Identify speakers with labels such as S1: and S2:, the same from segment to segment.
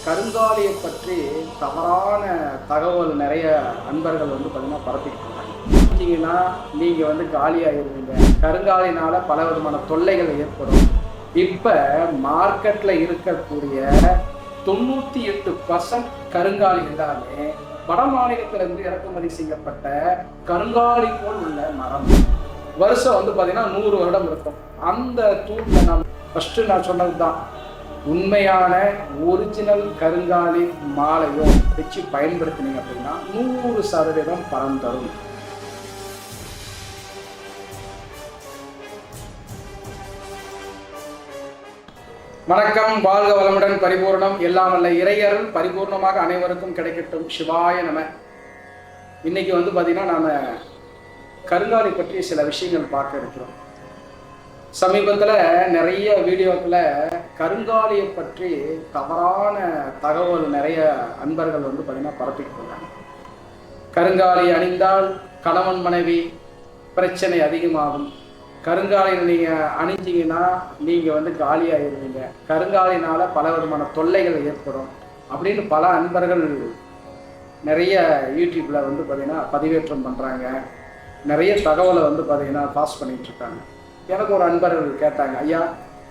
S1: கருங்காலியை பற்றி தவறான தகவல் நிறைய அன்பர்கள் பார்த்தீங்கன்னா பரப்பிட்டு இருக்காங்க. நீங்கள் காலியாகிருவீங்க, கருங்காலினால பல விதமான தொல்லைகள் ஏற்படும். இப்போ மார்க்கெட்டில் இருக்கக்கூடிய 98% கருங்காலி எல்லாமே வட மாநிலத்திலிருந்து இறக்குமதி செய்யப்பட்ட கருங்காலி போல் உள்ள மரம். வருஷம் பார்த்தீங்கன்னா 100 வருடம் இருக்கும். அந்த தூண்ல நான் சொன்னது தான், உண்மையான ஒரிஜினல் கருங்காலி மாலையோ வச்சு பயன்படுத்தினீங்க அப்படின்னா 100% பலன் தரும். வணக்கம், வாழ்க வளமுடன், பரிபூர்ணம். எல்லாம் வல்ல இறையருள் பரிபூர்ணமாக அனைவருக்கும் கிடைக்கட்டும். சிவாய நம. இன்னைக்கு பார்த்தீங்கன்னா நாம கருங்காலி பற்றி சில விஷயங்கள் பார்க்க இருக்கிறோம். சமீபத்தில் நிறைய வீடியோக்களை கருங்காலியை பற்றி தவறான தகவல் நிறைய அன்பர்கள் பார்த்தீங்கன்னா பரப்பிட்டு இருக்காங்க. கருங்காலி அணிந்தால் கணவன் மனைவி பிரச்சனை அதிகமாகும், கருங்காலி நீங்கள் அணிஞ்சிங்கன்னா நீங்கள் காலியாகிடுவீங்க, கருங்காலினால பல விதமான தொல்லைகள் ஏற்படும் அப்படின்னு பல அன்பர்கள் நிறைய யூடியூப்பில் பார்த்தீங்கன்னா பதிவேற்றம் பண்ணுறாங்க. நிறைய தகவலை பார்த்தீங்கன்னா பாஸ் பண்ணிட்டு இருக்காங்க. எனக்கு ஒரு அன்பர்கள் கேட்டாங்க, ஐயா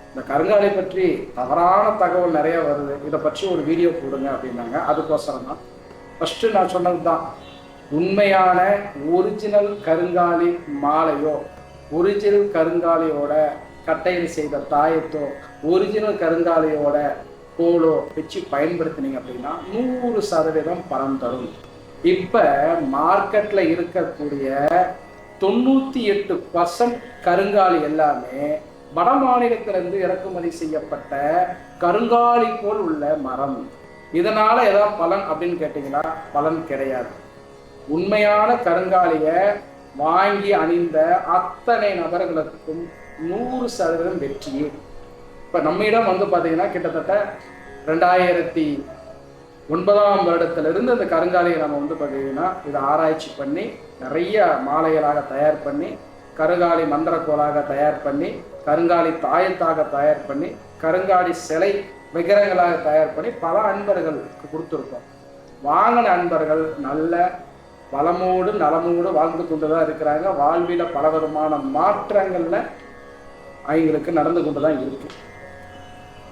S1: இந்த கருங்காலி பற்றி தவறான தகவல் நிறைய வருது, இதை பற்றி ஒரு வீடியோ போடுங்க அப்படின்னாங்க. அதுக்கோசரம் தான் ஃபஸ்ட்டு நான் சொன்னது தான், உண்மையான ஒரிஜினல் கருங்காலி மாலையோ ஒரிஜினல் கருங்காலியோட கட்டையில் செய்த தாயத்தோ ஒரிஜினல் கருங்காலியோட கோலோ வச்சு பயன்படுத்தினீங்க அப்படின்னா 100% பலன் தரும். இப்போ மார்க்கெட்டில் இருக்கக்கூடிய 98% கருங்காலி எல்லாமே வட மாநிலத்திலிருந்து இறக்குமதி செய்யப்பட்ட கருங்காலி போல் உள்ள மரம். இதனால ஏதாவது பலன் அப்படின்னு கேட்டீங்கன்னா பலன் கிடையாது. உண்மையான கருங்காலியை வாங்கி அணிந்த அத்தனை நபர்களுக்கும் 100% வெற்றியே. இப்போ நம்மிடம் பார்த்தீங்கன்னா கிட்டத்தட்ட 2009ஆம் வருடத்திலிருந்து அந்த கருங்காலியை நம்ம பார்த்தீங்கன்னா இதை ஆராய்ச்சி பண்ணி நிறைய மாலைகளாக தயார் பண்ணி, கருங்காலி மந்திரக்கோளாக தயார் பண்ணி, கருங்காலி தாயத்தாக தயார் பண்ணி, கருங்காலி சிலை விக்கிரங்களாக தயார் பண்ணி பல அன்பர்களுக்கு கொடுத்துருக்கோம். வாங்கின அன்பர்கள் நல்ல வளமோடு நலமோடு வாழ்ந்து கொண்டு தான் இருக்கிறாங்க. வாழ்வில பல விதமான மாற்றங்கள்ல அவங்களுக்கு நடந்து கொண்டு தான் இருக்கு.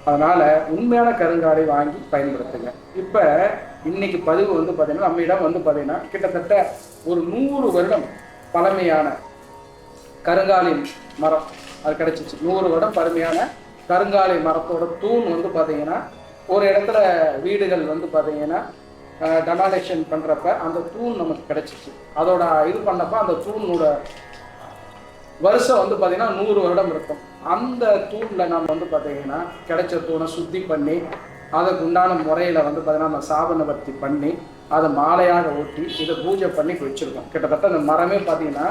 S1: அதனால உண்மையான கருங்காலி வாங்கி பயன்படுத்துங்க. இப்ப இன்னைக்கு பதிவு பார்த்தீங்கன்னா நம்மிடம் பார்த்தீங்கன்னா கிட்டத்தட்ட ஒரு 100 வருடம் பழமையான கருங்காலி மரம் அது கிடைச்சிச்சு. 100 வருடம் பழமையான கருங்காலி மரத்தோட தூண் பார்த்தீங்கன்னா ஒரு இடத்துல வீடுகள் பார்த்தீங்கன்னா டெமாலேஷன் பண்றப்ப அந்த தூண் நமக்கு கிடைச்சிச்சு. அதோட இது பண்ணப்ப அந்த தூணோட வருஷம் பார்த்தீங்கன்னா 100 வருடம் இருக்கும். அந்த தூணில் நம்ம பார்த்தீங்கன்னா கிடைச்ச தூணை சுத்தி பண்ணி அதுக்கு உண்டான முறையில் பார்த்தீங்கன்னா நம்ம சாபனவர்த்தி பண்ணி அதை மாலையாக ஊற்றி இதை பூஜை பண்ணி வச்சுருக்கோம். கிட்டத்தட்ட அந்த மரமே பார்த்தீங்கன்னா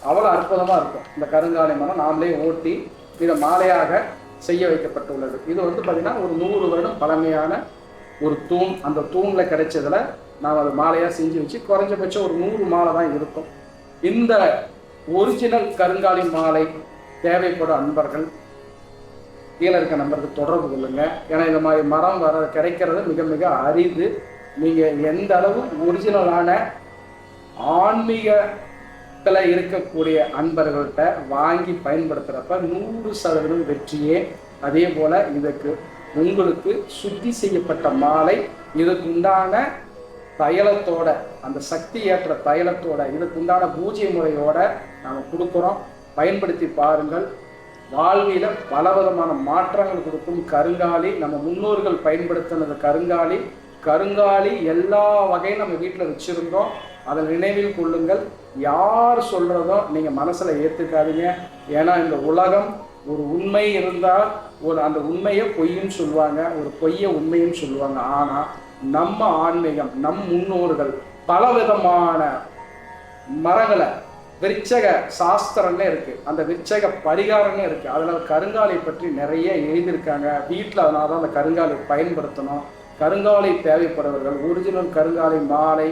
S1: அவ்வளோ அற்புதமாக இருக்கும். இந்த கருங்காலி மரம் நாமளே ஓட்டி இதை மாலையாக செய்ய வைக்கப்பட்டுள்ளது. இது பார்த்தீங்கன்னா ஒரு 100 வருடம் பழமையான ஒரு தூண். அந்த தூணில் கிடைச்சதுல நாம் அதை மாலையாக செஞ்சு வச்சு குறைஞ்சபட்சம் ஒரு 100 மாலை தான் இருக்கும். இந்த ஒரிஜினல் கருங்காலி மாலை தேவைப்படும் அன்பர்கள் கீழே இருக்க நம்பருக்கு தொடர்பு கொள்ளுங்க. ஏன்னா இந்த மாதிரி மரம் கிடைக்கிறது மிக மிக அரிது. நீங்கள் எந்த அளவு ஒரிஜினலான ஆன்மீகத்தில் இருக்கக்கூடிய அன்பர்கள்ட்ட வாங்கி பயன்படுத்துகிறப்ப 100% வெற்றியே. அதே போல் இதுக்கு உங்களுக்கு சுத்தி செய்யப்பட்ட மாலை, இதுக்கு உண்டான தைலத்தோட, அந்த சக்தி ஏற்ற தைலத்தோட, இதுக்கு உண்டான பூஜை முறையோட நாம் கொடுக்குறோம். பயன்படுத்தி பாருங்கள். வாழ்வில பல விதமான மாற்றங்கள் கொடுக்கும் கருங்காலி. நம்ம முன்னோர்கள் பயன்படுத்தினது கருங்காலி. கருங்காலி எல்லா வகையும் நம்ம வீட்டில் வச்சுருந்தோம். அதை நினைவில் கொள்ளுங்கள். யார் சொல்கிறதோ நீங்கள் மனசில் ஏற்றுக்காதீங்க. ஏன்னா இந்த உலகம் ஒரு உண்மை இருந்தால் அந்த உண்மையை பொய்யும் சொல்லுவாங்க, ஒரு பொய்யை உண்மையும் சொல்லுவாங்க. ஆனால் நம்ம ஆன்மீகம், நம் முன்னோர்கள் பல விதமான மரங்களை விருச்சக சாஸ்திரம்னே இருக்கு, அந்த விருச்சக பரிகாரம்னே இருக்கு. அதில் கருங்காலி பற்றி நிறைய எழுதியிருக்காங்க வீட்டில். அதனால தான் அந்த கருங்காலி பயன்படுத்தணும். கருங்காலி தேவைப்படுவர்கள் ஒரிஜினல் கருங்காலி மாலை,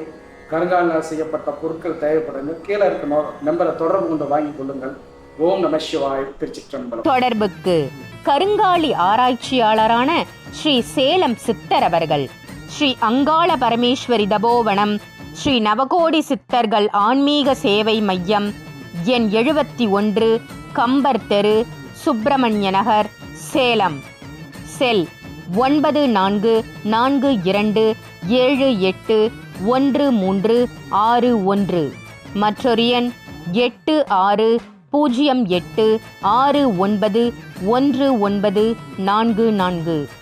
S1: கருங்காலினால் செய்யப்பட்ட பொருட்கள் தேவைப்படுங்க. கீழே இருக்க நம்பரை தொடர்பு கொண்டு வாங்கி கொள்ளுங்கள். ஓம் நம சிவாய. திருச்சிற்றம்பலம்.
S2: தொடர்புக்கு கருங்காலி ஆராய்ச்சியாளரான ஸ்ரீ சேலம் சித்தர் அவர்கள், ஸ்ரீ அங்காள பரமேஸ்வரி தபோவனம், ஸ்ரீ நவகோடி சித்தர்கள் ஆன்மீக சேவை மையம், எண் 71, கம்பர் தெரு, சுப்பிரமணிய நகர், சேலம். செல் 9442781361. மற்றொரு எண் 8608691944.